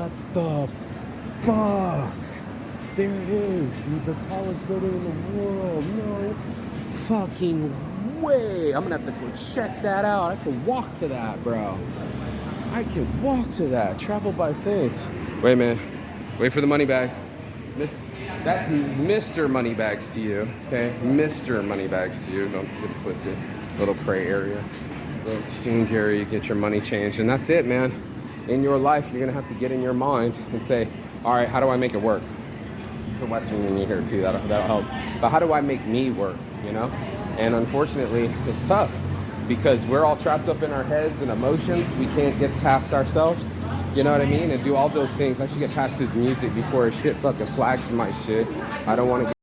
What the fuck? There it is. The tallest building in the world. No fucking way. I'm gonna have to go check that out. I can walk to that, bro. I can walk to that. Travel by Saints. Wait a minute. Wait for the money bag. That's Mr. Moneybags to you, okay? Mr. Moneybags to you. Don't get it twisted. Little pray area, little exchange area. You get your money changed, and that's it, man. In your life, you're gonna have to get in your mind and say, all right, how do I make it work? It's a Western Union here too. That'll help. But how do I make me work? You know? And unfortunately, it's tough because we're all trapped up in our heads and emotions. We can't get past ourselves. You know what I mean? And do all those things. I should get past his music before his shit fucking flags my shit. I don't want to